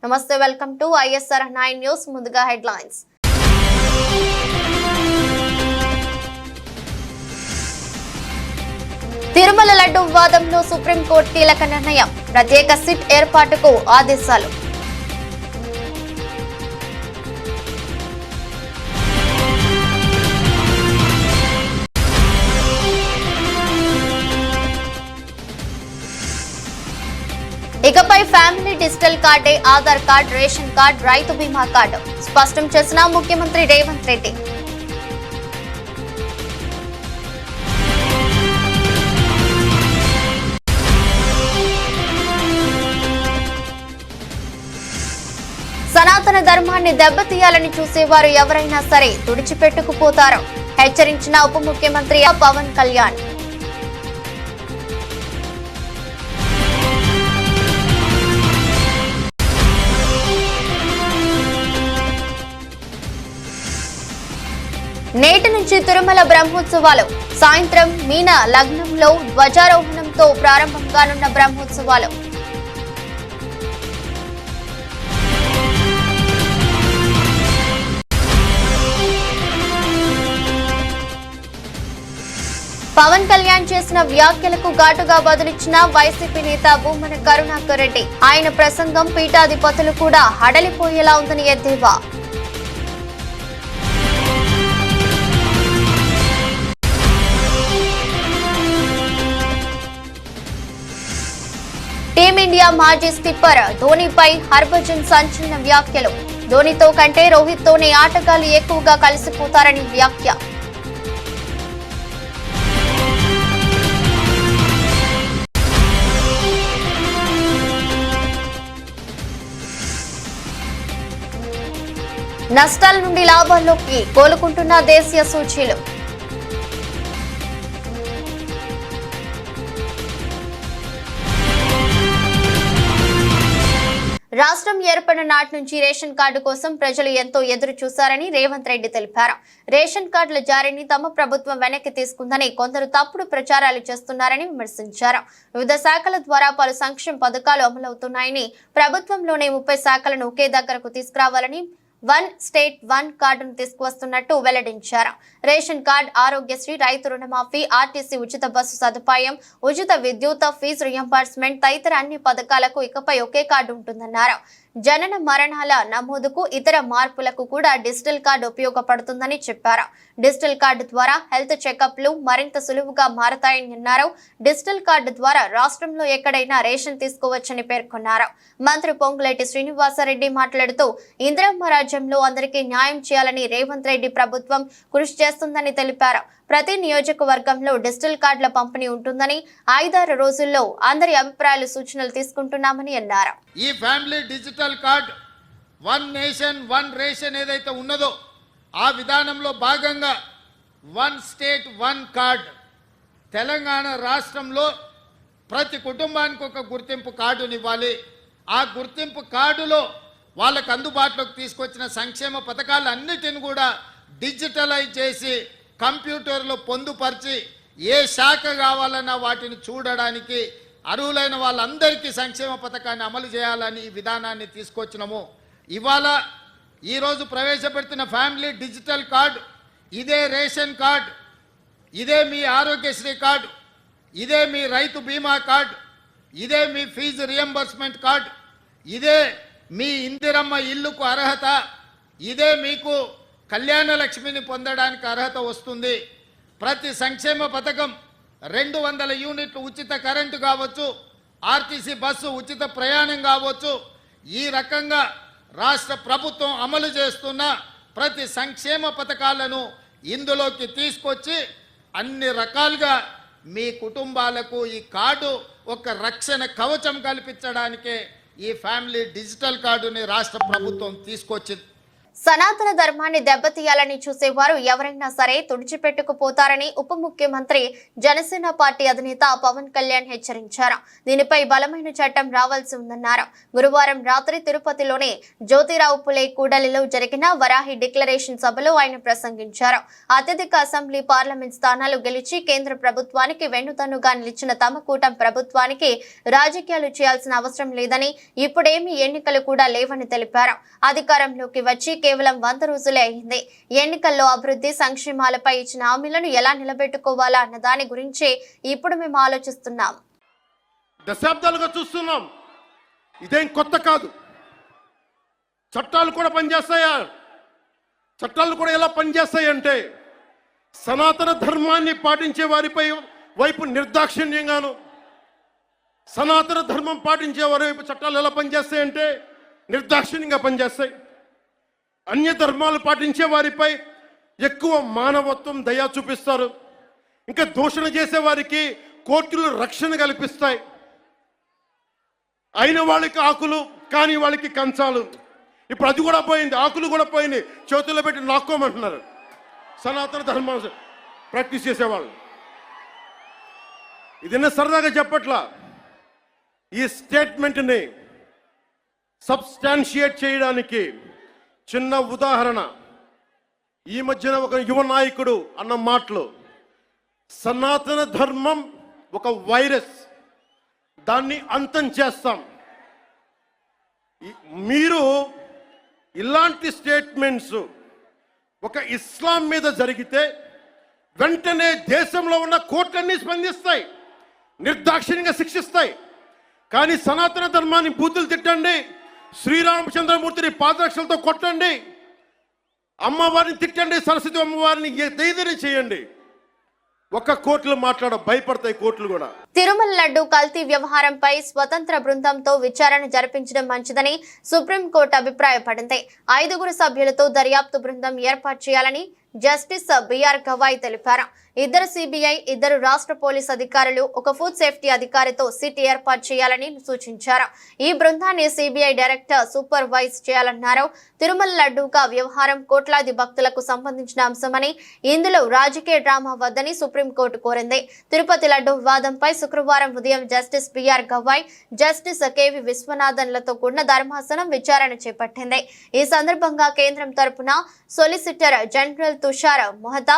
నమస్తే, welcome to ISR 9 news. ముందుగా headlines. Tirumala laddu వివాదంలో సుప్రీంకోర్టు కీలక నిర్ణయం, ప్రత్యేక సిట్ ఏర్పాటుకు ఆదేశాలు. ఇకపై ఫ్యామిలీ డిజిటల్ కార్డే ఆధార్ కార్డ్, రేషన్ కార్డ్, రైతు బీమా కార్డు స్పష్టం చేసిన ముఖ్యమంత్రి రేవంత్ రెడ్డి. సనాతన ధర్మాన్ని దెబ్బతీయాలని చూసేవారు ఎవరైనా సరే తుడిచిపెట్టుకుపోతారు, హెచ్చరించిన ఉప ముఖ్యమంత్రి పవన్ కళ్యాణ్. నేటి నుంచి తిరుమల బ్రహ్మోత్సవాలు. సాయంత్రం మీన లగ్నంలో ధ్వజారోహణంతో ప్రారంభం కానున్న బ్రహ్మోత్సవాలు. పవన్ కళ్యాణ్ చేసిన వ్యాఖ్యలకు ఘాటుగా బదులిచ్చిన వైసీపీ నేత భూమన కరుణాకర్ రెడ్డి. ఆయన ప్రసంగం పీఠాధిపతులు కూడా హడలిపోయేలా ఉందని ఎద్దేవా. టీమిండియా మాజీ స్కిప్పర్ ధోనీపై హర్భజన్ సంచలన వ్యాఖ్యలు. ధోనీతో కంటే రోహిత్ తోనే ఆటగాళ్లు ఎక్కువగా కలిసిపోతారని వ్యాఖ్య. నష్టాల నుండి లాభాల్లోకి కోలుకుంటున్న దేశీయ సూచీలు. రాష్ట్రం ఏర్పడిన నాటి నుంచి రేషన్ కార్డు కోసం ప్రజలు ఎంతో ఎదురు చూశారని రేవంత్ రెడ్డి తెలిపారు. రేషన్ కార్డుల జారీని తమ ప్రభుత్వం వెనక్కి తీసుకుందని కొందరు తప్పుడు ప్రచారాలు చేస్తున్నారని విమర్శించారు. వివిధ శాఖల ద్వారా పలు సంక్షేమ పథకాలు అమలవుతున్నాయని, ప్రభుత్వంలోనే 30 శాఖలను ఒకే దగ్గరకు తీసుకురావాలని, 1 స్టేట్ 1 కార్డును తీసుకువస్తున్నట్టు వెల్లడించారు. రేషన్ కార్డు, ఆరోగ్యశ్రీ, రైతు రుణమాఫీ, ఆర్టీసీ ఉచిత బస్సు సదుపాయం, ఉచిత విద్యుత్, ఫీజు రియంబర్స్మెంట్ తదితర అన్ని పథకాలకు ఇకపై ఒకే కార్డు ఉంటుందన్నారు. జనన మరణాల నమోదుకు, ఇతర మార్పులకు కూడా డిజిటల్ కార్డు ఉపయోగపడుతుందని చెప్పారు. డిజిటల్ కార్డు ద్వారా హెల్త్ చెకప్లు మరింత సులువుగా మారతాయని అన్నారు. డిజిటల్ కార్డు ద్వారా రాష్ట్రంలో ఎక్కడైనా రేషన్ తీసుకోవచ్చని పేర్కొన్నారు. మంత్రి పొంగులేటి శ్రీనివాసరెడ్డి మాట్లాడుతూ, ఇందిరమ్మ రాజ్యంలో అందరికీ న్యాయం చేయాలని రేవంత్ రెడ్డి ప్రభుత్వం కృషి చేస్తుందని తెలిపారు. ప్రతి నియోజకవర్గంలో డిజిటల్ కార్డుల పంపిణీ ఉంటుందని, 5-6 రోజుల్లో అందరి అభిప్రాయాలు, సూచనలు తీసుకుంటున్నామని అన్నారు. ఈ family digital card 1 nation 1 ration ఏదైతే ఉన్నదో ఆ విధానంలో భాగంగా 1 స్టేట్ 1 కార్డ్ తెలంగాణ రాష్ట్రంలో ప్రతి కుటుంబానికి ఒక గుర్తింపు కార్డునివ్వాలి. ఆ గుర్తింపు కార్డులో వాళ్ళకు అందుబాటులోకి తీసుకొచ్చిన సంక్షేమ పథకాలన్నిటిని కూడా డిజిటలైజ్ చేసి కంప్యూటర్లో పొందుపరిచి ఏ శాఖ కావాలన్నా వాటిని చూడడానికి అర్హులైన వాళ్ళందరికీ సంక్షేమ పథకాన్ని అమలు చేయాలని ఈ విధానాన్ని తీసుకొచ్చినాము. ఇవాళ ఈరోజు ప్రవేశపెడుతున్న ఫ్యామిలీ డిజిటల్ కార్డు, ఇదే రేషన్ కార్డు, ఇదే మీ ఆరోగ్యశ్రీ కార్డు, ఇదే మీ రైతు బీమా కార్డు, ఇదే మీ ఫీజు రియంబర్స్మెంట్ కార్డు, ఇదే మీ ఇందిరమ్మ ఇల్లుకు అర్హత, ఇదే మీకు కళ్యాణ లక్ష్మిని పొందడానికి అర్హత వస్తుంది. ప్రతి సంక్షేమ పథకం 200 యూనిట్లు ఉచిత కరెంటు కావచ్చు, ఆర్టీసీ బస్సు ఉచిత ప్రయాణం కావచ్చు, ఈ రకంగా రాష్ట్ర ప్రభుత్వం అమలు చేస్తున్న ప్రతి సంక్షేమ పథకాలను ఇందులోకి తీసుకొచ్చి అన్ని రకాలుగా మీ కుటుంబాలకు ఈ కార్డు ఒక రక్షణ కవచం కల్పించడానికే ఈ ఫ్యామిలీ డిజిటల్ కార్డుని రాష్ట్ర ప్రభుత్వం తీసుకొచ్చింది. సనాతన ధర్మాన్ని దెబ్బతీయాలని చూసేవారు ఎవరైనా సరే తుడిచిపెట్టుకుపోతారని ఉప ముఖ్యమంత్రి జనసేన పార్టీ అధినేత పవన్ కళ్యాణ్ హెచ్చరించారు. దీనిపై బలమైన చట్టం రావాల్సి ఉందన్నారు. గురువారం రాత్రి తిరుపతిలోని జ్యోతిరావు పులే కూడలిలో జరిగిన వరాహి డిక్లరేషన్ సభలో ఆయన ప్రసంగించారు. అత్యధిక అసెంబ్లీ పార్లమెంట్ స్థానాలు గెలిచి కేంద్ర ప్రభుత్వానికి వెన్నుదన్నుగా నిలిచిన తమ కూటమి ప్రభుత్వానికి రాజకీయాలు చేయాల్సిన అవసరం లేదని, ఇప్పుడేమీ ఎన్నికలు కూడా లేవని తెలిపారు. అధికారంలోకి వచ్చి కేవలం 100 రోజులే అయింది. ఎన్నికల్లో అభివృద్ధి సంక్షేమాలపై ఇచ్చిన హామీలను ఎలా నిలబెట్టుకోవాలా అన్న దాని గురించి ఇప్పుడు మేము ఆలోచిస్తున్నాం. దశాబ్దాలుగా చూస్తున్నాం. ఇదేం కొత్త కాదు. చట్టాలు కూడా పనిచేస్తాయా? చట్టాలు కూడా ఎలా పనిచేస్తాయి అంటే సనాతన ధర్మాన్ని పాటించే వారిపై వైపు నిర్దాక్షిణ్యంగాను, సనాతన ధర్మం పాటించే వారి వైపు చట్టాలు ఎలా పనిచేస్తాయంటే నిర్దాక్షిణ్యంగా పనిచేస్తాయి. అన్య ధర్మాలు పాటించే వారిపై ఎక్కువ మానవత్వం, దయ చూపిస్తారు. ఇంకా దూషణ చేసే వారికి కోర్టులు రక్షణ కల్పిస్తాయి. అయిన వాళ్ళకి ఆకులు, కాని వాళ్ళకి కంచాలు. ఇప్పుడు అది కూడా పోయింది, ఆకులు కూడా పోయింది. చేతుల్లో పెట్టి నాక్కోమంటున్నారు సనాతన ధర్మం ప్రాక్టీస్ చేసేవాళ్ళు. ఇదన్నా సరదాగా చెప్పట్లా. ఈ స్టేట్మెంట్ని సబ్స్టాన్షియేట్ చేయడానికి చిన్న ఉదాహరణ. ఈ మధ్యన ఒక యువ నాయకుడు అన్న మాటలు, సనాతన ధర్మం ఒక వైరస్, దాన్ని అంతం చేస్తాం. మీరు ఇలాంటి స్టేట్మెంట్స్ ఒక ఇస్లాం మీద జరిగితే వెంటనే దేశంలో ఉన్న కోర్టులన్నీ స్పందిస్తాయి, నిర్దాక్షిణ్యంగా శిక్షిస్తాయి. కానీ సనాతన ధర్మాన్ని బూతులు తిట్టండి, శ్రీరామచంద్రమూర్తిని పాదరక్షలతో కొట్టండి, అమ్మవారిని తిట్టండి, సరస్వతి అమ్మవారిని ఏదైనా చేయండి, ఒక్క కోర్టులు భయపడతాయి కోర్టులు కూడా. తిరుమల లడ్డు కల్తీ వ్యవహారంపై స్వతంత్ర బృందంతో విచారణ జరిపించడం మంచిదని సుప్రీంకోర్టు అభిప్రాయపడింది. 5 సభ్యులతో దర్యాప్తు బృందం ఏర్పాటు చేయాలని జస్టిస్ బిఆర్ గవాయ్ తెలిపారు. 2 సిబిఐ, 2 రాష్ట్ర పోలీస్ అధికారులు, 1 ఫుడ్ సేఫ్టీ అధికారితో సిట్ ఏర్పాటు చేయాలని సూచించారు. ఈ బృందాన్ని సిబిఐ డైరెక్టర్ సూపర్వైజ్ చేయాలన్నారు. తిరుమల లడ్డూగా వ్యవహారం కోట్లాది భక్తులకు సంబంధించిన అంశమని, ఇందులో రాజకీయ డ్రామా వద్దని సుప్రీంకోర్టు కోరింది. తిరుపతి లడ్డు వివాదంపై శుక్రవారం ఉదయం justice BR Gavai, justice KV విశ్వనాథన్లతో కూడిన ధర్మాసనం విచారణ చేపట్టింది. ఈ సందర్భంగా కేంద్రం తరపున సొలిసిటర్ జనరల్ తుషార్ మొహతా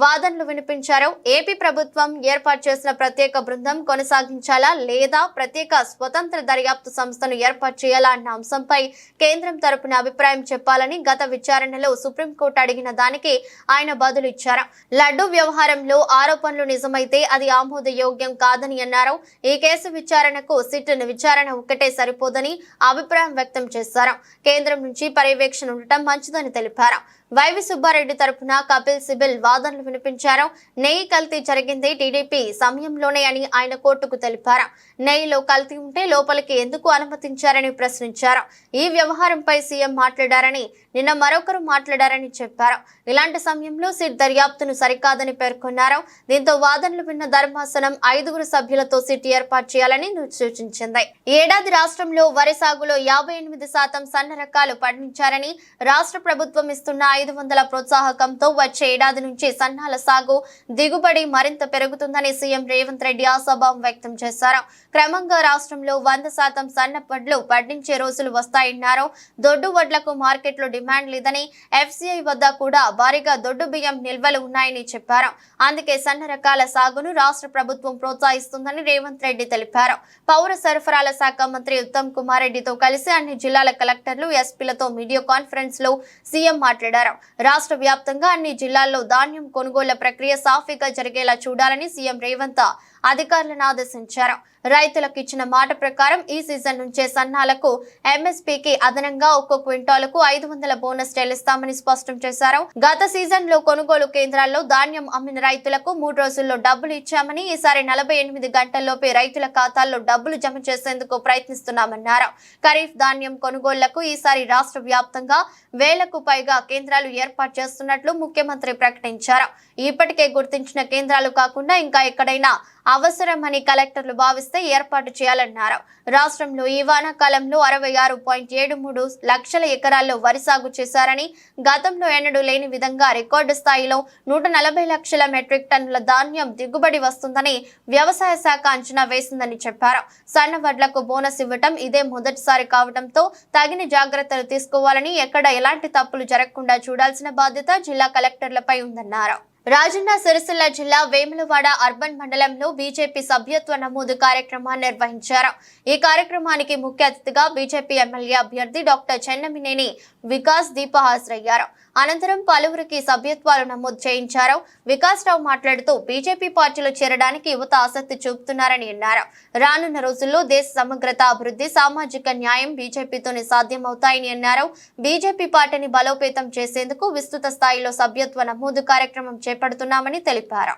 వాదనలు వినిపించారు. ఏపీ ప్రభుత్వం ఏర్పాటు చేసిన ప్రత్యేక బృందం కొనసాగించాలా లేదా ప్రత్యేక స్వతంత్ర దర్యాప్తు సంస్థను ఏర్పాటు చేయాలా అన్న అంశంపై కేంద్రం తరపున అభిప్రాయం చెప్పాలని గత విచారణలో సుప్రీంకోర్టు అడిగిన దానికి ఆయన బదులు ఇచ్చారు. లడ్డూ వ్యవహారంలో ఆరోపణలు నిజమైతే అది ఆమోదయోగ్యం కాదని అన్నారు. ఈ కేసు విచారణకు సిట్ విచారణ ఒక్కటే సరిపోదని అభిప్రాయం వ్యక్తం చేశారు. కేంద్రం నుంచి పర్యవేక్షణ ఉండటం మంచిదని తెలిపారు. వైవి సుబ్బారెడ్డి తరపున కపిల్ సిబిల్ వాదనలు వినిపించారు. నెయ్యి కల్తీ జరిగింది టీడీపీ సమయంలోనే అని ఆయన కోర్టుకు తెలిపారు. నెయ్యిలో కల్తీ ఉంటే లోపలికి ఎందుకు అనుమతించారని ప్రశ్నించారు. ఈ వ్యవహారంపై సీఎం మాట్లాడారని, నిన్న మరొకరు మాట్లాడారని చెప్పారు. ఇలాంటి సమయంలో సిట్ దర్యాప్తును సరికాదని పేర్కొన్నారు. దీంతో వాదనలు విన్న ధర్మాసనం 5 సభ్యులతో సిట్ ఏర్పాటు చేయాలని సూచించింది. ఏడాది రాష్ట్రంలో వరి సాగులో 58% సన్న రకాలు పండించారని, రాష్ట్ర ప్రభుత్వం ఇస్తున్న 500 ప్రోత్సాహకంతో వచ్చే ఏడాది నుంచి సన్నాల సాగు దిగుబడి మరింత పెరుగుతుందని సీఎం రేవంత్ రెడ్డి ఆశాభావం వ్యక్తం చేశారు. క్రమంగా రాష్ట్రంలో 100% సన్న వడ్లు పండించే రోజులు వస్తాయన్నారు. దొడ్డు వడ్లకు మార్కెట్లో డిమాండ్ లేదని, ఎఫ్సిఐ వద్ద కూడా భారీగా దొడ్డు బియ్యం నిల్వలు ఉన్నాయని చెప్పారు. అందుకే సన్న రకాల సాగును రాష్ట్ర ప్రభుత్వం ప్రోత్సహిస్తుందని రేవంత్ రెడ్డి తెలిపారు. పౌర సరఫరాల శాఖ మంత్రి ఉత్తమ్ కుమార్ రెడ్డితో కలిసి అన్ని జిల్లాల కలెక్టర్లు, ఎస్పీలతో వీడియో కాన్ఫరెన్స్ లో సీఎం మాట్లాడారు. రాష్ట్ర వ్యాప్తంగా అన్ని జిల్లాల్లో ధాన్యం కొనుగోళ్ల ప్రక్రియ సాఫీగా జరిగేలా చూడాలని సీఎం రేవంత్ అధికారులను ఆదేశించారు. రైతులకు ఇచ్చిన మాట ప్రకారం ఈ సీజన్ నుంచే సన్నాలకు ఎంఎస్పీకి అదనంగా ఒక్కో క్వింటాలకు 500 బోనస్ చెల్లిస్తామని స్పష్టం చేశారు. గత సీజన్ లో కొనుగోలు కేంద్రాల్లో ధాన్యం అమ్మిన రైతులకు 3 రోజుల్లో డబ్బులు ఇచ్చామని, ఈసారి 48 గంటల్లోపే రైతుల ఖాతాల్లో డబ్బులు జమ చేసేందుకు ప్రయత్నిస్తున్నామన్నారు. ఖరీఫ్ ధాన్యం కొనుగోళ్లకు ఈసారి రాష్ట్ర వ్యాప్తంగా 1000కు పైగా కేంద్రాలు ఏర్పాటు చేస్తున్నట్లు ముఖ్యమంత్రి ప్రకటించారు. ఇప్పటికే గుర్తించిన కేంద్రాలు కాకుండా ఇంకా ఎక్కడైనా అవసరమని కలెక్టర్లు భావిస్తే ఏర్పాటు చేయాలన్నారు. రాష్ట్రంలో ఈ వానాకాలంలో 66.73 లక్షల ఎకరాల్లో వరి సాగు చేశారని, గతంలో ఎన్నడూ లేని విధంగా రికార్డు స్థాయిలో 140 లక్షల మెట్రిక్ టన్నుల ధాన్యం దిగుబడి వస్తుందని వ్యవసాయ శాఖ అంచనా వేసిందని చెప్పారు. సన్న వడ్లకు బోనస్ ఇవ్వటం ఇదే మొదటిసారి కావడంతో తగిన జాగ్రత్తలు తీసుకోవాలని, ఎక్కడ ఎలాంటి తప్పులు జరగకుండా చూడాల్సిన బాధ్యత జిల్లా కలెక్టర్లపై ఉందన్నారు. రాజన్న సిరిసిల్ల జిల్లా వేములవాడ అర్బన్ మండలంలో బీజేపీ సభ్యత్వ నమోదు కార్యక్రమాన్ని నిర్వహించారు. ఈ కార్యక్రమానికి ముఖ్య అతిథిగా బీజేపీ ఎమ్మెల్యే అభ్యర్థి డాక్టర్ చెన్నమినేని వికాస్ దీప హాజరయ్యారు. అనంతరం పలువురికి సభ్యత్వాలు నమోదు చేయించారు. వికాస్ రావు మాట్లాడుతూ బీజేపీ పార్టీలో చేరడానికి యువత ఆసక్తి చూపుతున్నారని అన్నారు. రానున్న రోజుల్లో దేశ సమగ్రత, అభివృద్ధి, సామాజిక న్యాయం బీజేపీతోనే సాధ్యమవుతాయని అన్నారు. బీజేపీ పార్టీని బలోపేతం చేసేందుకు విస్తృత స్థాయిలో సభ్యత్వ నమోదు కార్యక్రమం చేపడుతున్నామని తెలిపారు.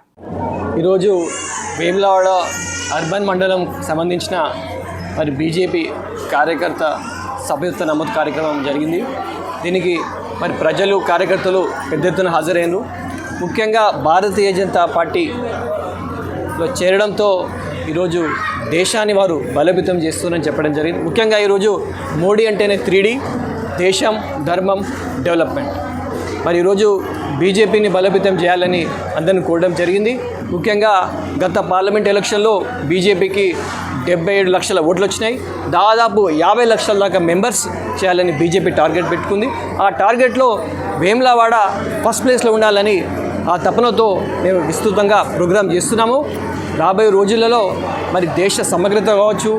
ఈరోజు వేములవాడ అర్బన్ మండలం సంబంధించిన మరి బీజేపీ కార్యకర్త సభ్యత్వ నమోదు కార్యక్రమం జరిగింది. దీనికి మరి ప్రజలు, కార్యకర్తలు పెద్ద ఎత్తున హాజరైనరు. ముఖ్యంగా భారతీయ జనతా పార్టీలో చేరడంతో ఈరోజు దేశాన్ని వారు బలోపేతం చేస్తున్నారని చెప్పడం జరిగింది. ముఖ్యంగా ఈరోజు మోడీ అంటేనే 3D, దేశం, ధర్మం, డెవలప్మెంట్. మరి ఈరోజు బీజేపీని బలోపేతం చేయాలని అందరిని కోరడం జరిగింది. ముఖ్యంగా గత పార్లమెంట్ ఎలక్షన్లో బీజేపీకి 77 లక్షల ఓట్లు వచ్చినాయి. దాదాపు 50 లక్షల దాకా మెంబర్స్ చేయాలని బీజేపీ టార్గెట్ పెట్టుకుంది. ఆ టార్గెట్లో వేములవాడ ఫస్ట్ ప్లేస్లో ఉండాలని ఆ తపనతో మేము విస్తృతంగా ప్రోగ్రాం చేస్తున్నాము. రాబోయే రోజులలో మరి దేశ సమగ్రత కావచ్చు,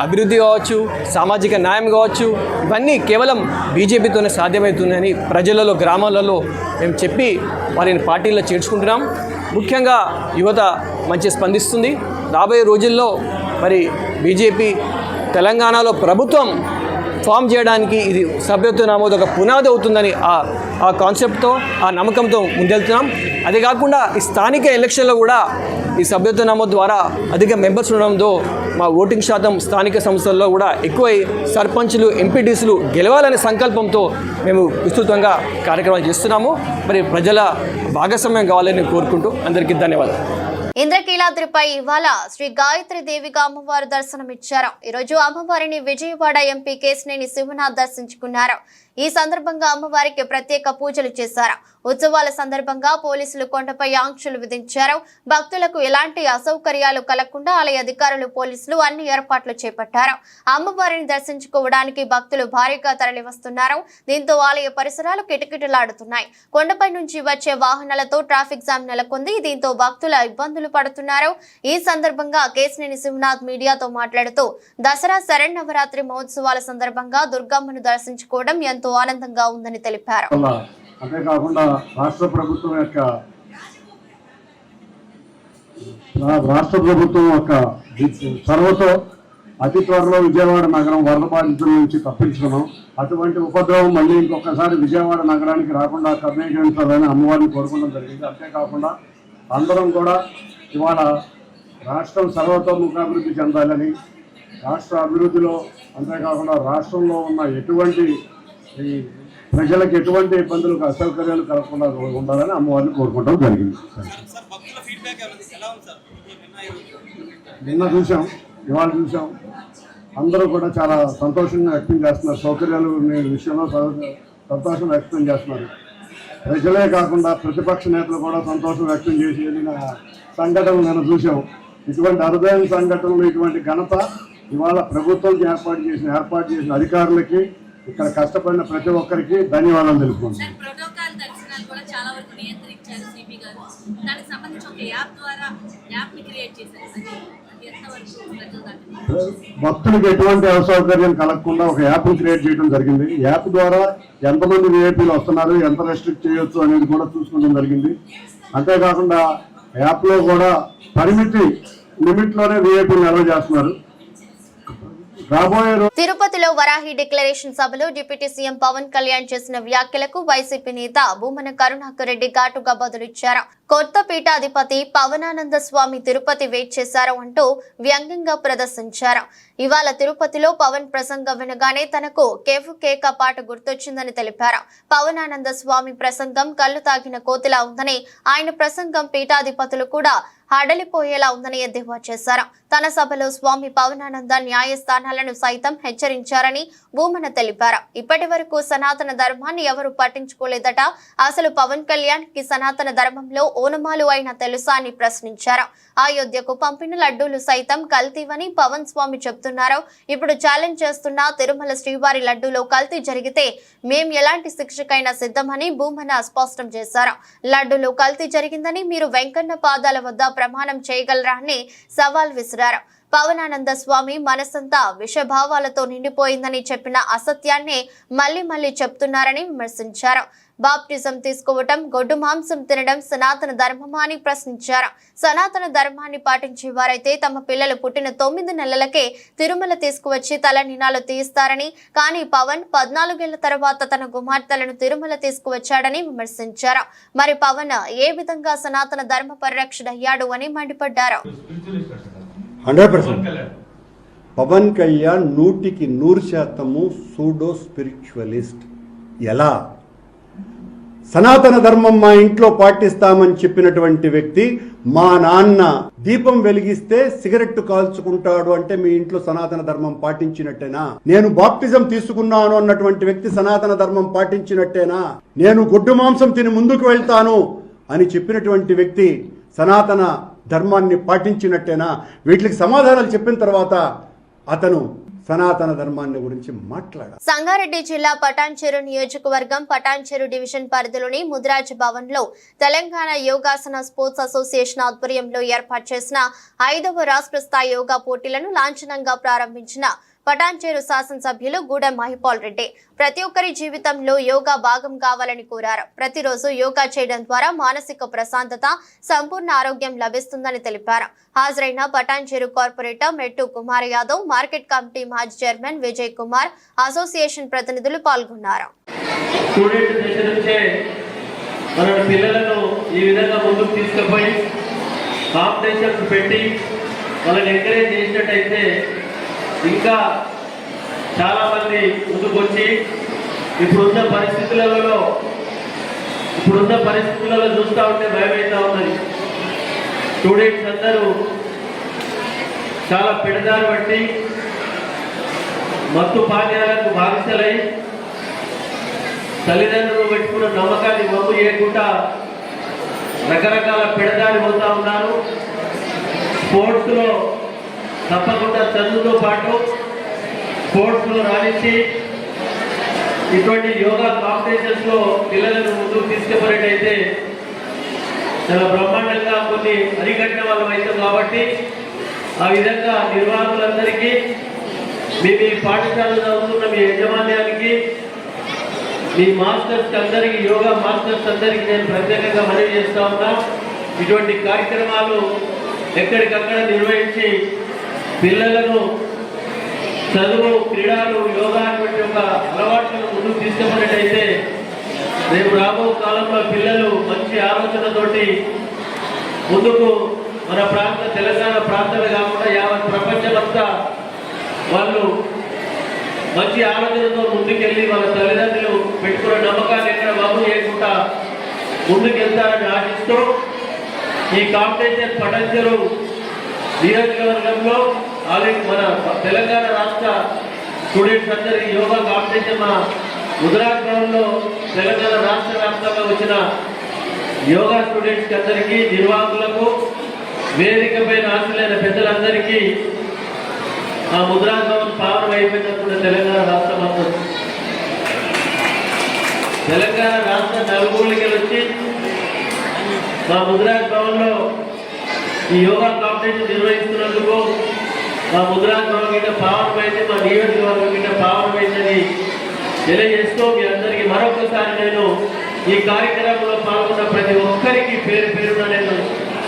అభివృద్ధి కావచ్చు, సామాజిక న్యాయం కావచ్చు, ఇవన్నీ కేవలం బీజేపీతోనే సాధ్యమవుతుందని ప్రజలలో, గ్రామాలలో మేము చెప్పి వారిని పార్టీల్లో చేర్చుకుంటున్నాం. ముఖ్యంగా యువత మంచి స్పందిస్తుంది. రాబోయే రోజుల్లో మరి బీజేపీ తెలంగాణలో ప్రభుత్వం ఫామ్ చేయడానికి ఇది సభ్యత్వ నమోదు ఒక పునాది అవుతుందని ఆ కాన్సెప్ట్తో, ఆ నమ్మకంతో ముందెళ్తున్నాం. అదే కాకుండా ఈ స్థానిక ఎలక్షన్లో కూడా ఈ సభ్యత్వ నమోదు ద్వారా అధిక మెంబర్స్ ఉండడంతో మా ఓటింగ్ శాతం స్థానిక సంస్థల్లో కూడా ఎక్కువై సర్పంచులు, ఎంపీటీసీలు గెలవాలనే సంకల్పంతో మేము విస్తృతంగా కార్యక్రమాలు చేస్తున్నాము. మరి ప్రజల భాగస్వామ్యం కావాలని కోరుకుంటూ అందరికీ ధన్యవాదాలు. ఇంద్రకీలాద్రిపై ఇవాళ శ్రీ గాయత్రి దేవిగా అమ్మవారు దర్శనమిచ్చారు. ఈరోజు అమ్మవారిని విజయవాడ ఎంపీ కేశినేని శివనాథ్ దర్శించుకున్నారు. ఈ సందర్భంగా అమ్మవారికి ప్రత్యేక పూజలు చేశారు. ఉత్సవాల సందర్భంగా పోలీసులు కొండపై ఆంక్షలు విధించారు. భక్తులకు ఎలాంటి అసౌకర్యాలు కలగకుండా ఆలయ అధికారులు, పోలీసులు అన్ని ఏర్పాట్లు చేపట్టారు. అమ్మవారిని దర్శించుకోవడానికి భక్తులు భారీగా తరలివస్తున్నారు. దీంతో ఆలయ పరిసరాలు కిటకిటలాడుతున్నాయి. కొండపై నుంచి వచ్చే వాహనాలతో ట్రాఫిక్ జామ్ నెలకొంది. దీంతో భక్తుల ఇబ్బందులు పడుతున్నారు. ఈ సందర్భంగా కేశినేని శివనాథ్ మీడియాతో మాట్లాడుతూ దసరా శరన్నవరాత్రి మహోత్సవాల సందర్భంగా దుర్గమ్మను దర్శించుకోవడం ఎంతో ఆనందంగా ఉందని తెలిపారు. అంతేకాకుండా రాష్ట్ర ప్రభుత్వం యొక్క చొరవతో అతి త్వరలో విజయవాడ నగరం వరద బాధితుల నుంచి తప్పించుకున్నాం. అటువంటి ఉపద్రవం మళ్ళీ ఇంకొకసారి విజయవాడ నగరానికి రాకుండా కర్ణీకరించాలని అమ్మవారిని కోరుకోవడం జరిగింది. అంతేకాకుండా అందరం కూడా ఇవాళ రాష్ట్రం సర్వతోముఖాభివృద్ధి చెందాలని, రాష్ట్ర అభివృద్ధిలో అంతేకాకుండా రాష్ట్రంలో ఉన్న ఎటువంటి ప్రజలకు ఎటువంటి ఇబ్బందులు, అసౌకర్యాలు కలగకుండా ఉండాలని అమ్మవారిని కోరుకోవడం జరిగింది. నిన్న చూసాం, ఇవాళ చూసాం, అందరూ కూడా చాలా సంతోషంగా వ్యక్తం చేస్తున్నారు. సౌకర్యాలు విషయంలో సంతోషం వ్యక్తం చేస్తున్నారు. ప్రజలే కాకుండా ప్రతిపక్ష నేతలు కూడా సంతోషం వ్యక్తం చేసి వెళ్ళిన సంఘటనలు నేను చూసాం. ఇటువంటి అరుదైన సంఘటనలు, ఇటువంటి ఘనత ఇవాళ ప్రభుత్వం ఏర్పాటు చేసిన అధికారులకి, ఇక్కడ కష్టపడిన ప్రతి ఒక్కరికి ధన్యవాదాలు తెలుపుకుంటున్నాను. భక్తులకు ఎటువంటి అసౌకర్యం కలగకుండా ఒక యాప్ని క్రియేట్ చేయడం జరిగింది. యాప్ ద్వారా ఎంతమంది విఐపీలు వస్తున్నారు, ఎంత రెస్ట్రిక్ట్ చేయొచ్చు అనేది కూడా చూసుకోవడం జరిగింది. అంతేకాకుండా యాప్లో కూడా లిమిట్లోనే విఐపీలు నిల్వ చేస్తున్నారు. తిరుపతిలో వరాహి డిక్లరేషన్ సభలో డిప్యూటీ సీఎం పవన్ కళ్యాణ్ చేసిన వ్యాఖ్యలకు వైసీపీ నేత భూమన కరుణాకర్ రెడ్డి ఘాటుగా బదులిచ్చారు. కొత్త పీఠాధిపతి పవనానంద స్వామి తిరుపతి వెయిట్ చేశారు అంటూ వ్యంగ్యంగా ప్రదర్శించారు. ఇవాళ తిరుపతిలో పవన్ ప్రసంగం వినగానే తనకు కేఫ్ కేక పాట గుర్తొచ్చిందని తెలిపారు. పవనానంద స్వామి ప్రసంగం కళ్ళు తాగిన కోతిలా ఉందని, ఆయన ప్రసంగం పీఠాధిపతులు కూడా హడలిపోయేలా ఉందని ఎద్దేవా చేశారు. తన సభలో స్వామి పవనానంద న్యాయస్థానాలను సైతం హెచ్చరించారని భూమన తెలిపారు. ఇప్పటి వరకు సనాతన ధర్మాన్ని ఎవరు పట్టించుకోలేదట. అసలు పవన్ కళ్యాణ్ కి సనాతన ధర్మంలో ఓనమాలు అయినా తెలుసా అని ప్రశ్నించారు. అయోధ్యకు పంపిన లడ్డూలు సైతం కల్తీవని పవన్ స్వామి చెప్తున్నారు. ఇప్పుడు ఛాలెంజ్ చేస్తున్న తిరుమల శ్రీవారి లడ్డూలో కల్తీ జరిగితే మేం ఎలాంటి శిక్షకైనా సిద్ధమని భూమన స్పష్టం చేశారు. లడ్డూలో కల్తీ జరిగిందని మీరు వెంకన్న పాదాల వద్ద ప్రమాణం చేయగలరా అని సవాల్ విసిరారు. పవనానంద స్వామి మనసంతా విషభావాలతో నిండిపోయిందని చెప్పిన అసత్యాన్ని మళ్లీ చెప్తున్నారని విమర్శించారు. బాప్టిజం తీసుకోవటం, గొడ్డు మాంసం తినడం సనాతన ధర్మమా అని ప్రశ్నించారు. సనాతన ధర్మాన్ని పాటించే వారైతే తమ పిల్లలు పుట్టిన 9 నెలలకే తిరుమల తీసుకువచ్చి తలనీలాలు తీయిస్తారని, కానీ పవన్ 14 ఏళ్ల తర్వాత తన కుమార్తెలను తిరుమల తీసుకువచ్చాడని విమర్శించారు. మరి పవన్ ఏ విధంగా సనాతన ధర్మ పరిరక్షణ అయ్యాడు అని మండిపడ్డారు. 100% పవన్ కళ్యాణ్ 100% సూడో స్పిరిచువలిస్ట్. ఎలా? సనాతన ధర్మం మా ఇంట్లో పాటిస్తామని చెప్పినటువంటి వ్యక్తి మా నాన్న దీపం వెలిగిస్తే సిగరెట్ కాల్చుకుంటాడు అంటే మీ ఇంట్లో సనాతన ధర్మం పాటించినట్టేనా? నేను బాప్టిజం తీసుకున్నాను అన్నటువంటి వ్యక్తి సనాతన ధర్మం పాటించినట్టేనా? నేను గొడ్డు మాంసం తిని ముందుకు వెళ్తాను అని చెప్పినటువంటి వ్యక్తి సనాతన ధర్మాన్ని పాటించినట్టేనా? వీటికి సమాధానాలు చెప్పిన తర్వాత అతను సనాతన ధర్మాన్ని గురించి మాట్లాడారు. సంగారెడ్డి జిల్లా పటాన్చెరు నియోజకవర్గం పటాన్చెరు డివిజన్ పరిధిలోని ముదిరాజ్ భవన్ లో తెలంగాణ యోగాసన స్పోర్ట్స్ అసోసియేషన్ ఆధ్వర్యంలో ఏర్పాటు చేసిన 5వ రాష్ట్ర స్థాయి యోగా పోటీలను లాంఛనంగా ప్రారంభించిన పటాన్చెరు శాసనసభ్యులు గూడెం మహిపాల్ రెడ్డి ప్రతి ఒక్కరి జీవితంలో యోగా భాగం కావాలని కోరారు. ప్రతిరోజు యోగా చేయడం ద్వారా మానసిక ప్రశాంతత, సంపూర్ణ ఆరోగ్యం లభిస్తుందని తెలిపారు. హాజరైన పటాన్చెరు కార్పొరేటర్ మెట్టు కుమార్ యాదవ్, మార్కెట్ కమిటీ మాజీ చైర్మన్ విజయ్ కుమార్, అసోసియేషన్ ప్రతినిధులు పాల్గొన్నారు. ఇంకా చాలా మంది ముందుకొచ్చి ఇప్పుడున్న పరిస్థితులలో చూస్తూ ఉంటే భయమవుతా ఉన్నది. స్టూడెంట్స్ అందరూ చాలా పెడదారి బట్టి మత్తు పానీయాలకు బానిసలై తల్లిదండ్రులు పెట్టుకున్న నమ్మకాన్ని వమ్ము చేయకుండా రకరకాల పెడదారి పోతా ఉన్నారు. స్పోర్ట్స్లో తప్పకుండా చదువుతో పాటు స్పోర్ట్స్లో రాణించి ఇటువంటి యోగా కాంపిటీషన్స్లో పిల్లలను ముందుకు తీసుకుపోయినట్టయితే చాలా బ్రహ్మాండంగా కొన్ని అరికట్టిన వాళ్ళం అవుతాం. కాబట్టి ఆ విధంగా నిర్వాహకులందరికీ మీ పాఠశాలలో చదువుతున్న మీ యాజమాన్యానికి, మీ మాస్టర్స్ అందరికీ, యోగా మాస్టర్స్ అందరికీ నేను ప్రత్యేకంగా మనవి చేస్తా ఉన్నా. ఇటువంటి కార్యక్రమాలు ఎక్కడికక్కడ నిర్వహించి పిల్లలను చదువు, క్రీడలు, యోగా వంటి ఒక అలవాట్లను ముందుకు తీసుకున్నట్టయితే రేపు రాబో కాలంలో పిల్లలు మంచి ఆలోచనతోటి ముందుకు మన తెలంగాణ ప్రాంతాలు కాకుండా యావత్ ప్రపంచమంతా వాళ్ళు మంచి ఆలోచనతో ముందుకెళ్ళి వాళ్ళ తల్లిదండ్రులు పెట్టుకున్న నమ్మకాన్ని ఎక్కడ బాబు చేయకుండా ముందుకెళ్తారని ఆశిస్తూ ఈ కాంపిటీషన్ పటాన్చెరు నియోజకవర్గంలో ఆల్రెడీ మన తెలంగాణ రాష్ట్ర స్టూడెంట్స్ అందరికీ యోగా కాంపిటీషన్ మన ముదిరాజ్ భవన్లో తెలంగాణ రాష్ట్ర వ్యాప్తంగా వచ్చిన యోగా స్టూడెంట్స్కి అందరికీ, నిర్వాహకులకు, వేదిక పైన ఆశలైన పెద్దలందరికీ ఆ ముదిరాజ్ భవన్ పావనం అయిపోయినప్పుడు తెలంగాణ రాష్ట్రం అంతా తెలంగాణ రాష్ట్ర నలుమూలకి వచ్చి మా ముదిరాజ్ భవన్లో ఈ యోగా కాంపిటీషన్ నిర్వహిస్తున్నందుకు మా ముదిరాజ్ భవన్ కింద పావనమైంది, మా నియోజకవర్గం కింద పావనమైందని తెలియజేస్తూ మీ అందరికీ మరొకసారి నేను ఈ కార్యక్రమంలో పాల్గొన్న ప్రతి ఒక్కరికి పేరు పేరున నేను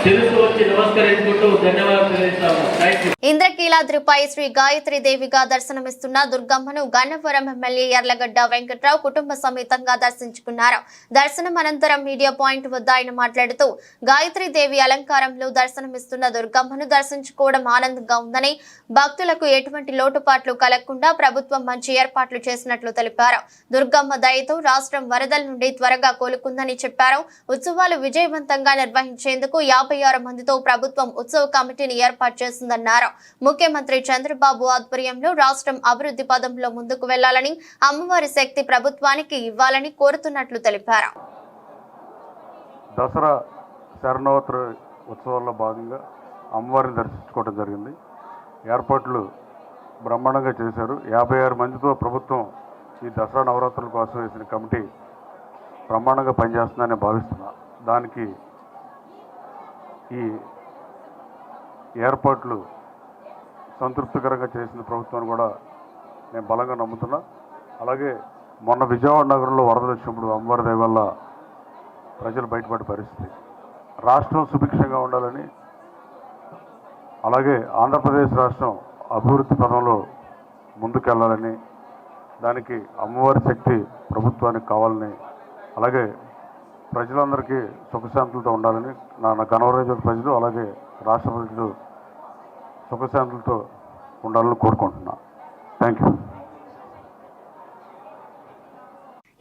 తెలుసు వచ్చి నమస్కరించుకుంటూ ధన్యవాదాలు తెలియజేస్తాను. ఇంద్రకీలాద్రిపై శ్రీ గాయత్రి దేవిగా దర్శనమిస్తున్న దుర్గమ్మను గన్నవరం ఎమ్మెల్యే యార్లగడ్డ వెంకట్రావు కుటుంబ సమేతంగా దర్శించుకున్నారు. దర్శనం అనంతరం మీడియా పాయింట్ వద్ద ఆయన మాట్లాడుతూ గాయత్రి దేవి అలంకారంలో దర్శనమిస్తున్న దుర్గమ్మను దర్శించుకోవడం ఆనందంగా ఉందని, భక్తులకు ఎటువంటి లోటుపాట్లు కలగకుండా ప్రభుత్వం మంచి ఏర్పాట్లు చేసినట్లు తెలిపారు. దుర్గమ్మ దయతో రాష్ట్రం వరదల నుండి త్వరగా కోలుకుందని చెప్పారు. ఉత్సవాలు విజయవంతంగా నిర్వహించేందుకు 50 56 మందితో ప్రభుత్వం ఉత్సవ కమిటీని ఏర్పాటు చేసిందన్నారు. ముఖ్యమంత్రి చంద్రబాబు ఆధ్వర్యంలో రాష్ట్రం అభివృద్ధి పదంలో ముందుకు వెళ్లాలని, అమ్మవారి శక్తి ప్రభుత్వానికి ఇవ్వాలని కోరుతున్నట్లు తెలిపారు. దసరా శరణవరాత్రి ఉత్సవాల్లో భాగంగా అమ్మవారిని దర్శించుకోవడం జరిగింది. ఏర్పాట్లు బ్రహ్మాండంగా చేశారు. 56 మందితో ప్రభుత్వం ఈ దసరా నవరాత్రుల కోసం వేసిన కమిటీ బ్రహ్మాండంగా పనిచేస్తుందని భావిస్తున్నా. దానికి ఈ ఏర్పాట్లు సంతృప్తికరంగా చేసిన ప్రభుత్వాన్ని కూడా నేను బలంగా నమ్ముతున్నా. అలాగే మొన్న విజయవాడ నగరంలో వరదలు వచ్చినప్పుడు అమ్మవారి దయ వల్ల ప్రజలు బయటపడే పరిస్థితి. రాష్ట్రం సుభిక్షంగా ఉండాలని, అలాగే ఆంధ్రప్రదేశ్ రాష్ట్రం అభివృద్ధి పదంలో ముందుకెళ్లాలని, దానికి అమ్మవారి శక్తి ప్రభుత్వానికి కావాలని, అలాగే ప్రజలందరికీ సుఖశాంతులతో ఉండాలని, నా గణవరం ప్రజలు అలాగే రాష్ట్ర ప్రజలు సుఖశాంతులతో ఉండాలని కోరుకుంటున్నా. Thank you.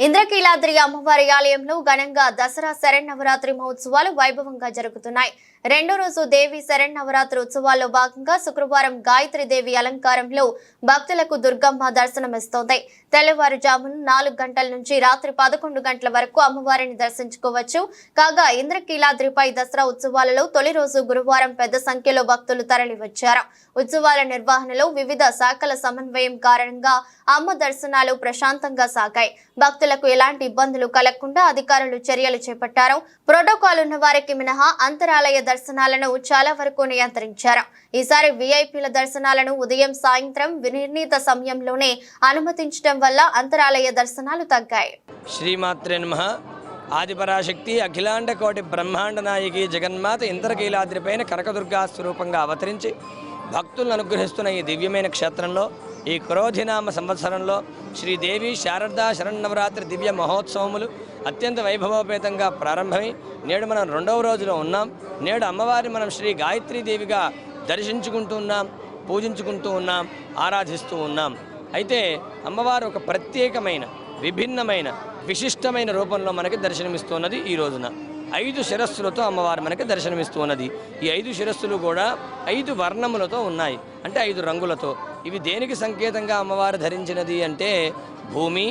ఇంద్రకీలాద్రి అమ్మవారి ఆలయంలో ఘనంగా దసరా శరన్నవరాత్రి మహోత్సవాలు వైభవంగా జరుగుతున్నాయి. రెండో రోజు దేవి శరన్నవరాత్రి ఉత్సవాల్లో భాగంగా శుక్రవారం గాయత్రి దేవి అలంకారంలో భక్తులకు దుర్గమ్మ దర్శనమిస్తోంది. తెల్లవారుజామున 4 గంటల నుంచి రాత్రి 11 గంటల వరకు అమ్మవారిని దర్శించుకోవచ్చు. కాగా ఇంద్రకీలాద్రిపై దసరా ఉత్సవాలలో తొలి రోజు గురువారం పెద్ద సంఖ్యలో భక్తులు తరలివచ్చారు. ఉత్సవాల నిర్వహణలో వివిధ శాఖల సమన్వయం కారణంగా అమ్మ దర్శనాలు ప్రశాంతంగా సాగాయి. భక్తులకు ఎలాంటి ఇబ్బందులు కలగకుండా అధికారులు చర్యలు చేపట్టారు. ప్రోటోకాల్ ఉన్న వారికి మినహా అంతరాలయ దర్శనాలను చాలా వరకు నియంత్రించారు. ఈసారి వీఐపీల దర్శనాలను ఉదయం సాయంత్రం నిర్ణీత సమయంలోనే అనుమతించడం వల్ల అంతరాలయ దర్శనాలు తగ్గాయి. శ్రీమాత్రే నమః. ఆదిపరాశక్తి అఖిలాండ కోటి బ్రహ్మాండ నాయకి జగన్మాత ఇంద్రకీలాద్రిపైన కనకదుర్గా స్వరూపంగా అవతరించి భక్తులను అనుగ్రహిస్తున్న ఈ దివ్యమైన క్షేత్రంలో ఈ క్రోధినామ సంవత్సరంలో శ్రీదేవి శారదా శరన్నవరాత్రి దివ్య మహోత్సవములు అత్యంత వైభవోపేతంగా ప్రారంభమై నేడు మనం 2వ రోజులో ఉన్నాం. నేడు అమ్మవారిని మనం శ్రీ గాయత్రీదేవిగా దర్శించుకుంటూ ఉన్నాం, పూజించుకుంటూ ఉన్నాం, ఆరాధిస్తూ ఉన్నాం. అయితే అమ్మవారు ఒక ప్రత్యేకమైన విభిన్నమైన విశిష్టమైన రూపంలో మనకి దర్శనమిస్తున్నది. ఈ రోజున 5 శిరస్సులతో అమ్మవారు మనకి దర్శనమిస్తున్నది. ఈ 5 శిరస్సులు కూడా 5 వర్ణములతో ఉన్నాయి, అంటే 5 రంగులతో. ఇవి దేనికి సంకేతంగా అమ్మవారు ధరించినది అంటే భూమి,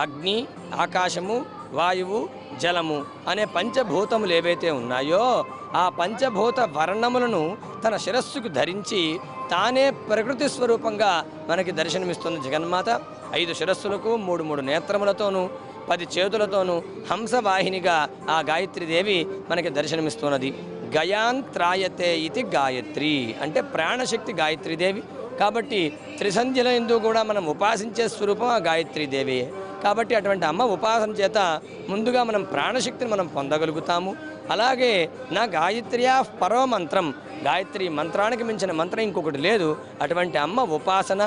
అగ్ని, ఆకాశము, వాయువు, జలము అనే పంచభూతములు ఏవైతే ఉన్నాయో ఆ పంచభూత వర్ణములను తన శిరస్సుకు ధరించి తానే ప్రకృతి స్వరూపంగా మనకి దర్శనమిస్తుంది జగన్మాత. 5 శిరస్సులకు 3 నేత్రములతోనూ 10 చేతులతోనూ హంసవాహినిగా ఆ గాయత్రీదేవి మనకి దర్శనమిస్తున్నది. గయాంత్రాయతే ఇది గాయత్రి అంటే ప్రాణశక్తి గాయత్రీదేవి. కాబట్టి త్రిసంధ్యల యందు కూడా మనం ఉపాసించే స్వరూపం ఆ గాయత్రీదేవి. కాబట్టి అటువంటి అమ్మ ఉపాసన చేత ముందుగా మనం ప్రాణశక్తిని మనం పొందగలుగుతాము. అలాగే నా గాయత్ర్యా పరో మంత్రం, గాయత్రి మంత్రానికి మించిన మంత్రం ఇంకొకటి లేదు. అటువంటి అమ్మ ఉపాసన,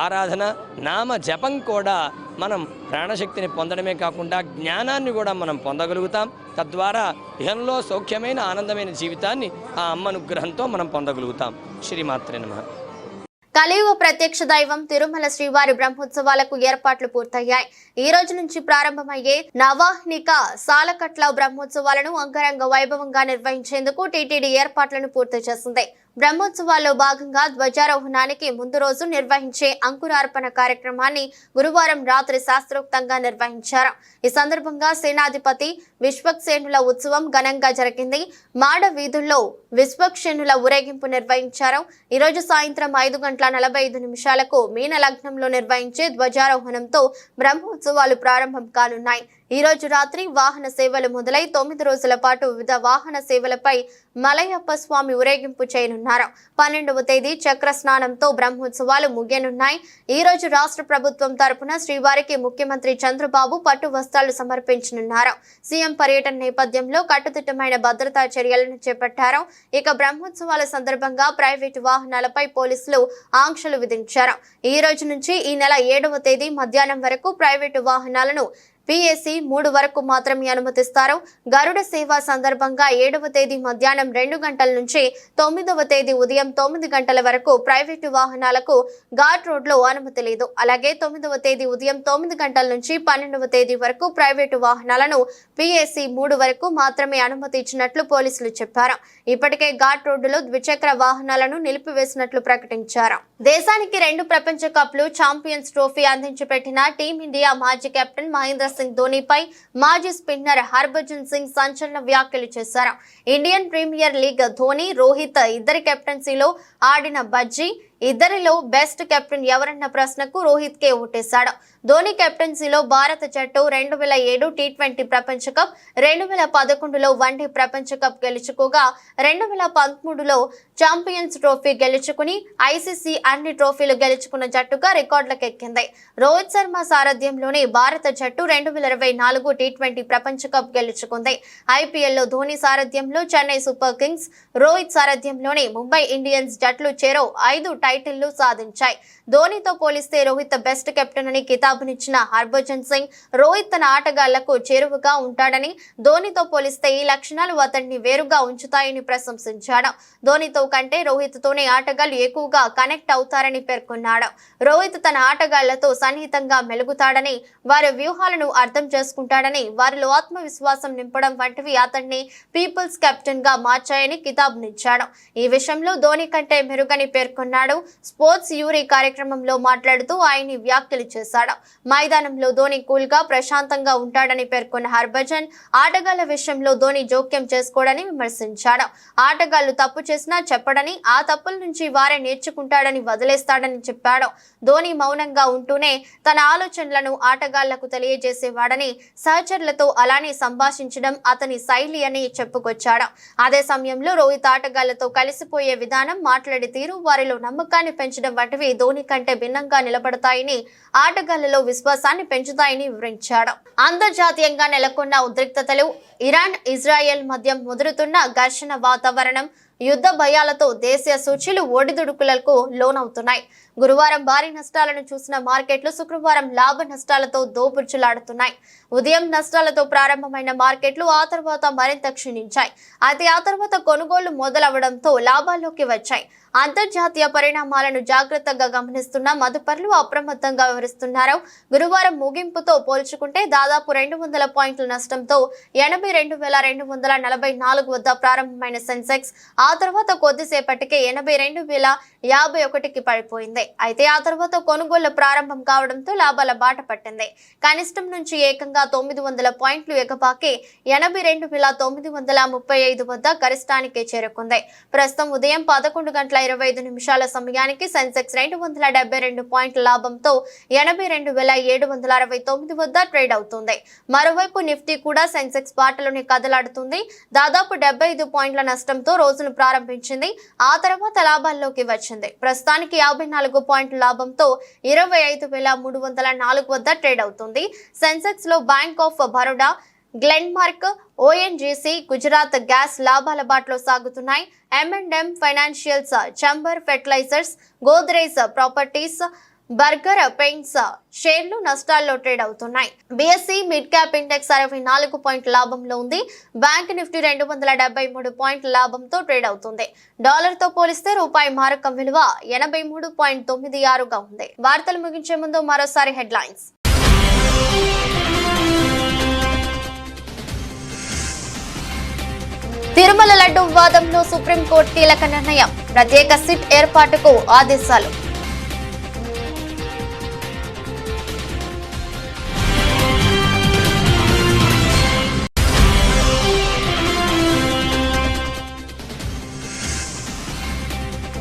ఆరాధన, నామ జపం కూడా మనం ప్రాణశక్తిని పొందడమే కాకుండా జ్ఞానాన్ని కూడా మనం పొందగలుగుతాం. తద్వారా ఇహంలో సౌఖ్యమైన ఆనందమైన జీవితాన్ని ఆ అమ్మ అనుగ్రహంతో మనం పొందగలుగుతాం. శ్రీమాత్రే నమః. కలియుగ ప్రత్యక్ష దైవం తిరుమల శ్రీవారి బ్రహ్మోత్సవాలకు ఏర్పాట్లు పూర్తయ్యాయి. ఈ రోజు నుంచి ప్రారంభమయ్యే నవాహ్నిక సాలకట్ల బ్రహ్మోత్సవాలను అంగరంగ వైభవంగా నిర్వహించేందుకు టీటీడీ ఏర్పాట్లను పూర్తి చేసింది. బ్రహ్మోత్సవాల్లో భాగంగా ధ్వజారోహణానికి ముందు రోజు నిర్వహించే అంకురార్పణ కార్యక్రమాన్ని గురువారం రాత్రి శాస్త్రోక్తంగా నిర్వహించారు. ఈ సందర్భంగా సేనాధిపతి విశ్వక్సేనుల ఉత్సవం ఘనంగా జరిగింది. మాడ వీధుల్లో విశ్వక్సేనుల ఊరేగింపు నిర్వహించారు. ఈ రోజు సాయంత్రం 5:45 మీన లగ్నంలో నిర్వహించే ధ్వజారోహణంతో బ్రహ్మోత్సవాలు ప్రారంభం కానున్నాయి. ఈ రోజు రాత్రి వాహన సేవలు మొదలై 9 రోజుల పాటు వివిధ వాహన సేవలపై మలయప్ప స్వామి ఊరేగింపు చేయనున్నారు. 12వ తేదీ చక్ర స్నానంతో బ్రహ్మోత్సవాలు ముగియనున్నాయి. ఈ రోజు రాష్ట్ర ప్రభుత్వం తరపున శ్రీవారికి ముఖ్యమంత్రి చంద్రబాబు పట్టు వస్త్రాలు సమర్పించనున్నారు. సీఎం పర్యటన నేపథ్యంలో కట్టుదిట్టమైన భద్రతా చర్యలను చేపట్టారు. ఇక బ్రహ్మోత్సవాల సందర్భంగా ప్రైవేటు వాహనాలపై పోలీసులు ఆంక్షలు విధించారు. ఈ రోజు నుంచి ఈ నెల 7వ తేదీ మధ్యాహ్నం వరకు ప్రైవేటు వాహనాలను PSC 3 వరకు మాత్రమే అనుమతిస్తారు. గరుడ సేవ సందర్భంగా 7వ తేదీ మధ్యాహ్నం 2 గంటల నుంచి 9వ తేదీ ఉదయం 9 గంటల వరకు ప్రైవేటు వాహనాలకు ఘాట్ రోడ్లో అనుమతి లేదు. అలాగే 9వ తేదీ ఉదయం 9 గంటల నుంచి 12వ తేదీ వరకు ప్రైవేటు వాహనాలను PSC 3 వరకు మాత్రమే అనుమతి ఇచ్చినట్లు పోలీసులు చెప్పారు. ఇప్పటికే ఘాట్ రోడ్డులో ద్విచక్ర వాహనాలను నిలిపివేసినట్లు ప్రకటించారు. దేశానికి 2 ప్రపంచ కప్లు ఛాంపియన్స్ ట్రోఫీ అందించిపెట్టిన టీమిండియా మాజీ కెప్టెన్ మహేంద్ర సింగ్ ధోనీపై మాజీ స్పిన్నర్ హర్భజన్ సింగ్ సంచలన వ్యాఖ్యలు చేశారు. Indian Premier League Dhoni, Rohit ఇద్దరి కెప్టెన్సీలో ఆడిన బజ్జీ ఇద్దరిలో బెస్ట్ కెప్టెన్ ఎవరన్న ప్రశ్నకు రోహిత్ కే ఓటేశాడు. ధోని కెప్టెన్సీలో భారత జట్టు 2007 టీ20 ప్రపంచ కప్, 2011లో వన్డే ప్రపంచ కప్ గెలుచుకోగా 2013లో ఛాంపియన్స్ ట్రోఫీ గెలుచుకుని ICC అన్ని ట్రోఫీలు గెలుచుకున్న జట్టుగా రికార్డులకెక్కింది. రోహిత్ శర్మ సారథ్యంలోని భారత జట్టు 2024 టీ20 ప్రపంచ కప్ గెలుచుకుంది. IPLలో ధోని సారథ్యంలో చెన్నై సూపర్ కింగ్స్, రోహిత్ సారథ్యంలోని ముంబై ఇండియన్స్ జట్లు చెరో 5 టైటిల్లు సాధించాయి. ధోనితో పోలిస్తే రోహిత్ బెస్ట్ కెప్టెన్ అని కితాబునిచ్చిన హర్భజన్ సింగ్ రోహిత్ తన ఆటగాళ్లకు చేరువగా ఉంటాడని, ధోనితో పోలిస్తే ఈ లక్షణాలు అతన్ని వేరుగా ఉంచుతాయని ప్రశంసించాడు. ధోనితో కంటే రోహిత్ తోనే ఆటగాళ్లు ఎక్కువగా కనెక్ట్ అవుతారని పేర్కొన్నాడు. రోహిత్ తన ఆటగాళ్లతో సన్నిహితంగా మెలుగుతాడని, వారి వ్యూహాలను అర్థం చేసుకుంటాడని, వారిలో ఆత్మవిశ్వాసం నింపడం వంటివి అతన్ని పీపుల్స్ కెప్టెన్ గా మార్చాయని కితాబునిచ్చాడు. ఈ విషయంలో ధోని కంటే మెరుగని పేర్కొన్నాడు. స్పోర్ట్స్ యూరీ కార్యక్రమంలో మాట్లాడుతూ ఆయన వ్యాఖ్యలు చేశాడు. మైదానంలో ధోని కూల్ గా ప్రశాంతంగా ఉంటాడని పేర్కొన్న హర్భజన్ ఆటగాళ్ల విషయంలో ధోని జోక్యం చేసుకోవడని విమర్శించాడు. ఆటగాళ్లు తప్పు చేసినా చెప్పడని, ఆ తప్పుల నుంచి వారే నేర్చుకుంటాడని వదిలేస్తాడని చెప్పాడు. ధోని మౌనంగా ఉంటూనే తన ఆలోచనలను ఆటగాళ్లకు తెలియజేసేవాడని, సహచరులతో అలానే సంభాషించడం అతని శైలి అని చెప్పుకొచ్చాడు. అదే సమయంలో రోహిత్ ఆటగాళ్లతో కలిసిపోయే విధానం, మాట్లాడే తీరు వారిలో నమ్మకాన్ని పెంచడం వంటివి ధోని కంటే భిన్నంగా నిలబడతాయని, ఆటగాళ్లలో విశ్వాసాన్ని పెంచుతాయని వివరించాడు. అంతర్జాతీయంగా నెలకొన్న ఉద్రిక్తతలు, ఇరాన్ ఇజ్రాయెల్ మధ్య ముదురుతున్న ఘర్షణ వాతావరణం, యుద్ధ భయాలతో దేశీయ సూచీలు ఒడిదుడుకులకు లోనవుతున్నాయి. గురువారం భారీ నష్టాలను చూసిన మార్కెట్లు శుక్రవారం లాభ నష్టాలతో దోబుర్చులాడుతున్నాయి. ఉదయం నష్టాలతో ప్రారంభమైన మార్కెట్లు ఆ తర్వాత మరింత క్షీణించాయి. అయితే ఆ తర్వాత కొనుగోళ్లు మొదలవడంతో లాభాల్లోకి వచ్చాయి. అంతర్జాతీయ పరిణామాలను జాగ్రత్తగా గమనిస్తున్న మదుపర్లు అప్రమత్తంగా వ్యవహరిస్తున్నారు. గురువారం ముగింపుతో పోల్చుకుంటే దాదాపు 200 పాయింట్ల నష్టంతో 82,244 వద్ద ప్రారంభమైన సెన్సెక్స్ ఆ తర్వాత కొద్దిసేపటికే 82,051కి పడిపోయింది. అయితే ఆ తర్వాత కొనుగోళ్లు ప్రారంభం కావడంతో లాభాల బాట పట్టింది. కనిష్టం నుంచి ఏకంగా 900 పాయింట్లు ఎగబాకి 82,935 వద్ద గరిష్టానికి చేరుకుంది. ప్రస్తుతం ఉదయం 11:25 సమయానికి సెన్సెక్స్ 272 పాయింట్ల లాభంతో 82,769 వద్ద ట్రేడ్ అవుతుంది. మరోవైపు నిఫ్టీ కూడా సెన్సెక్స్ బాటలోనే కదలాడుతుంది. దాదాపు 75 పాయింట్ల నష్టంతో రోజును ప్రారంభించింది. ఆ తర్వాత లాభాల్లోకి వచ్చింది. ప్రస్తుతానికి 54 పాయింట్ల లాభంతో 25,304 వద్ద ట్రేడ్ అవుతుంది. సెన్సెక్స్ లో bank of Baroda, Glenmark, ONGC, Gujarat gas లాభాల బాటలో సాగుతున్నాయి. M&M financials, Chambal fertilizers, Godrej properties, Berger paints షేర్లు నష్టాల్లో ట్రేడ్ అవుతున్నాయి. BSE మిడ్ క్యాప్ ఇండెక్స్ 64 పాయింట్ల లాభంలో ఉంది. బ్యాంక్ నిఫ్టీ 273 పాయింట్ల లాభంతో ట్రేడ్ అవుతుంది. డాలర్ తో పోలిస్తే రూపాయి మారకం విలువ 83.96గా ఉంది. వార్తలు ముగించే ముందు మరోసారి హెడ్లైన్స్. తిరుమల లడ్డు వివాదంలో సుప్రీంకోర్టు కీలక నిర్ణయం, ప్రత్యేక సిట్ ఏర్పాటుకు ఆదేశాలు.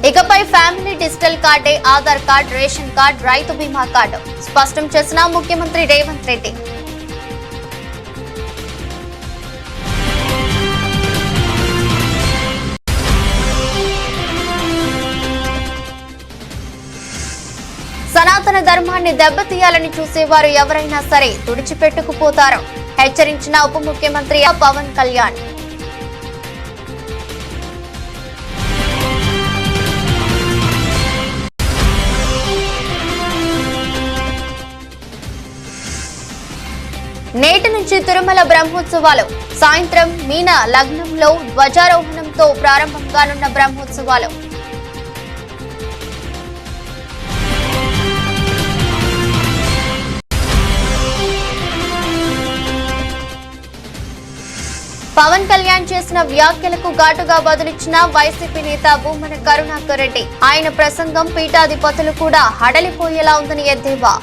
ఇకపై ఫ్యామిలీ డిజిటల్ కార్డే ఆధార్ కార్డ్, రేషన్ కార్డ్, రైతు బీమా కార్డు స్పష్టం చేసిన ముఖ్యమంత్రి రేవంత్ రెడ్డి. సనాతన ధర్మాన్ని దెబ్బతీయాలని చూసేవారు ఎవరైనా సరే తుడిచిపెట్టుకుపోతారు, హెచ్చరించిన ఉప ముఖ్యమంత్రి పవన్ కళ్యాణ్. నుంచి తిరుమల బ్రహ్మోత్సవాలు. సాయంత్రం మీన లగ్నంలో ధ్వజారోహణంతో ప్రారంభం కానున్న బ్రహ్మోత్సవాలు. పవన్ కళ్యాణ్ చేసిన వ్యాఖ్యలకు ఘాటుగా బదులిచ్చిన వైసీపీ నేత భూమన కరుణాకర్ రెడ్డి. ఆయన ప్రసంగం పీఠాధిపతులు కూడా హడలిపోయేలా ఉందని ఎద్దేవా.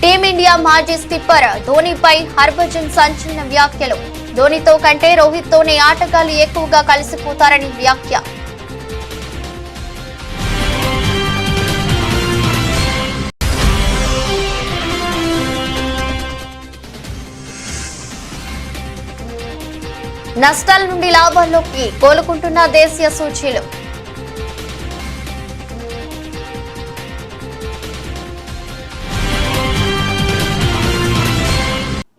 టీమిండియా మాజీ స్కిప్పర్ ధోనీపై హర్భజన్ సంచలన వ్యాఖ్యలు. ధోనీతో కంటే రోహిత్ తోనే ఆటగాళ్లు ఎక్కువగా కలిసిపోతారని వ్యాఖ్య. నష్టాల నుండి లాభాల్లోకి కోలుకుంటున్న దేశీయ సూచీలు.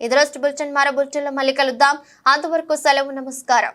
ఇది రోజు బులెటిన్. మరో బులెటిన్లో మళ్ళీ కలుద్దాం. అంతవరకు సెలవు. నమస్కారం.